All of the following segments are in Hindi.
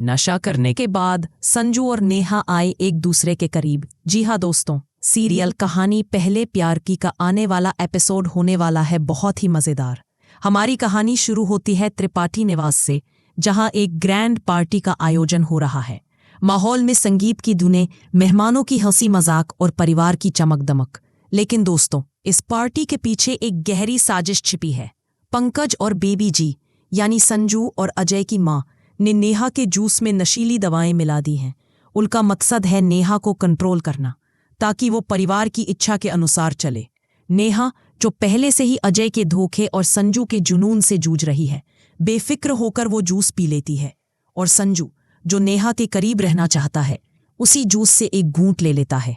नशा करने के बाद संजू और नेहा आए एक दूसरे के करीब। जी हाँ दोस्तों, सीरियल कहानी पहले प्यार की का आने वाला एपिसोड होने वाला है बहुत ही मजेदार। हमारी कहानी शुरू होती है त्रिपाठी निवास से, जहां एक ग्रैंड पार्टी का आयोजन हो रहा है। माहौल में संगीत की धुनें, मेहमानों की हंसी मजाक और परिवार की चमक दमक। लेकिन दोस्तों, इस पार्टी के पीछे एक गहरी साजिश छिपी है। पंकज और बेबी जी यानी संजू और अजय की मां ने नेहा के जूस में नशीली दवाएं मिला दी हैं। उनका मकसद है नेहा को कंट्रोल करना, ताकि वो परिवार की इच्छा के अनुसार चले। नेहा, जो पहले से ही अजय के धोखे और संजू के जुनून से जूझ रही है, बेफिक्र होकर वो जूस पी लेती है। और संजू, जो नेहा के करीब रहना चाहता है, उसी जूस से एक घूंट ले लेता है।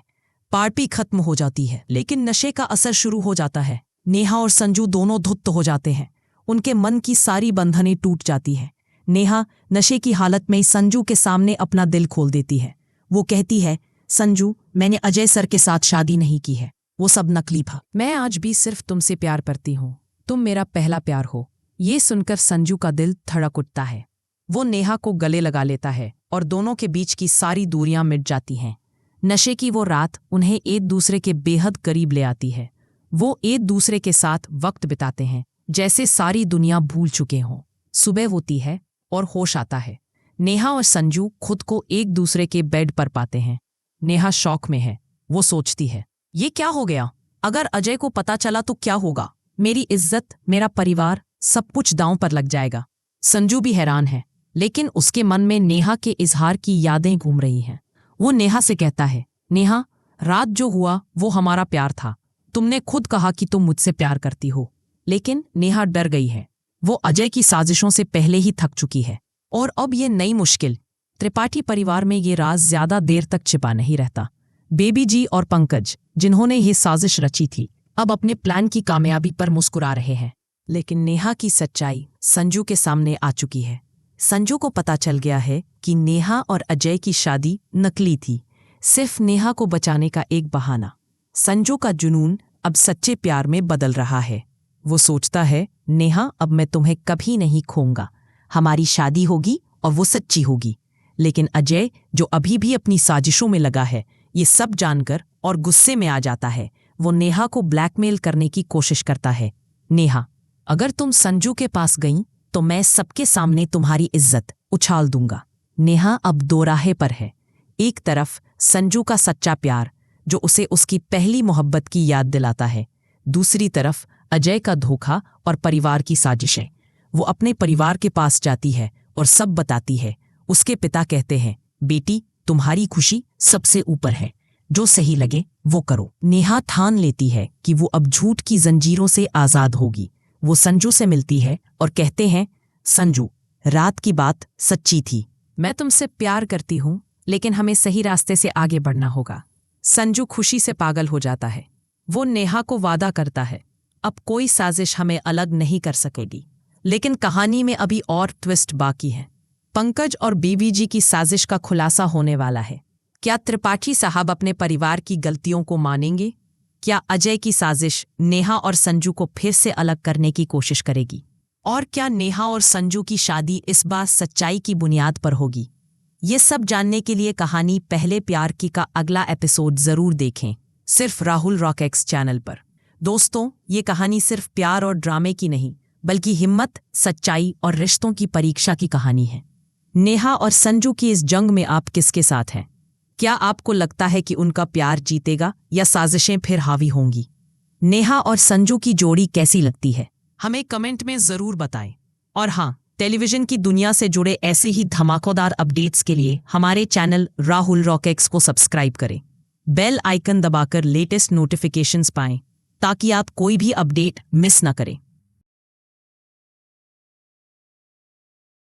पार्टी खत्म हो जाती है, लेकिन नशे का असर शुरू हो जाता है। नेहा और संजू दोनों धुत हो जाते हैं। उनके मन की सारी बंधनें टूट जाती हैं। नेहा नशे की हालत में संजू के सामने अपना दिल खोल देती है। वो कहती है, संजू, मैंने अजय सर के साथ शादी नहीं की है, वो सब नकली था। मैं आज भी सिर्फ तुमसे प्यार करती हूँ, तुम मेरा पहला प्यार हो। ये सुनकर संजू का दिल धड़क उठता है। वो नेहा को गले लगा लेता है और दोनों के बीच की सारी दूरियां मिट जाती हैं। नशे की वो रात उन्हें एक दूसरे के बेहद करीब ले आती है। वो एक दूसरे के साथ वक्त बिताते हैं, जैसे सारी दुनिया भूल चुके हों। सुबह होती है और होश आता है। नेहा और संजू खुद को एक दूसरे के बेड पर पाते हैं। नेहा शौक में है। वो सोचती है, ये क्या हो गया? अगर अजय को पता चला तो क्या होगा? मेरी इज्जत, मेरा परिवार, सब कुछ दांव पर लग जाएगा। संजू भी हैरान है, लेकिन उसके मन में नेहा के इजहार की यादें घूम रही हैं। वो नेहा से कहता है, नेहा, रात जो हुआ वो हमारा प्यार था। तुमने खुद कहा कि तुम मुझसे प्यार करती हो। लेकिन नेहा डर गई है। वो अजय की साजिशों से पहले ही थक चुकी है, और अब ये नई मुश्किल। त्रिपाठी परिवार में ये राज ज्यादा देर तक छिपा नहीं रहता। बेबी जी और पंकज, जिन्होंने ये साजिश रची थी, अब अपने प्लान की कामयाबी पर मुस्कुरा रहे हैं। लेकिन नेहा की सच्चाई संजू के सामने आ चुकी है। संजू को पता चल गया है कि नेहा और अजय की शादी नकली थी, सिर्फ नेहा को बचाने का एक बहाना। संजू का जुनून अब सच्चे प्यार में बदल रहा है। वो सोचता है, नेहा, अब मैं तुम्हें कभी नहीं खोऊंगा। हमारी शादी होगी और वो सच्ची होगी। लेकिन अजय, जो अभी भी अपनी साजिशों में लगा है, ये सब जानकर और गुस्से में आ जाता है। वो नेहा को ब्लैकमेल करने की कोशिश करता है। नेहा, अगर तुम संजू के पास गई तो मैं सबके सामने तुम्हारी इज्जत उछाल दूंगा। नेहा अब दोराहे पर है। एक तरफ संजू का सच्चा प्यार, जो उसे उसकी पहली मोहब्बत की याद दिलाता है। दूसरी तरफ अजय का धोखा और परिवार की साजिशें। वो अपने परिवार के पास जाती है और सब बताती है। उसके पिता कहते हैं, बेटी, तुम्हारी खुशी सबसे ऊपर है, जो सही लगे वो करो। नेहा ठान लेती है कि वो अब झूठ की जंजीरों से आजाद होगी। वो संजू से मिलती है और कहते हैं, संजू, रात की बात सच्ची थी। मैं तुमसे प्यार करती हूँ, लेकिन हमें सही रास्ते से आगे बढ़ना होगा। संजू खुशी से पागल हो जाता है। वो नेहा को वादा करता है, अब कोई साजिश हमें अलग नहीं कर सकेगी। लेकिन कहानी में अभी और ट्विस्ट बाकी है। पंकज और बीबी जी की साजिश का खुलासा होने वाला है। क्या त्रिपाठी साहब अपने परिवार की गलतियों को मानेंगे? क्या अजय की साजिश नेहा और संजू को फिर से अलग करने की कोशिश करेगी? और क्या नेहा और संजू की शादी इस बार सच्चाई की बुनियाद पर होगी? ये सब जानने के लिए कहानी पहले प्यार की का अगला एपिसोड जरूर देखें, सिर्फ राहुल रॉकेक्स चैनल पर। दोस्तों, ये कहानी सिर्फ प्यार और ड्रामे की नहीं, बल्कि हिम्मत, सच्चाई और रिश्तों की परीक्षा की कहानी है। नेहा और संजू की इस जंग में आप किसके साथ हैं? क्या आपको लगता है कि उनका प्यार जीतेगा या साजिशें फिर हावी होंगी? नेहा और संजू की जोड़ी कैसी लगती है? हमें कमेंट में जरूर बताएं। और हाँ, टेलीविजन की दुनिया से जुड़े ऐसे ही धमाकेदार अपडेट्स के लिए हमारे चैनल राहुल रॉकेक्स को सब्सक्राइब करें। बेल आइकन दबाकर लेटेस्ट नोटिफिकेशंस पाएं, ताकि आप कोई भी अपडेट मिस न करें।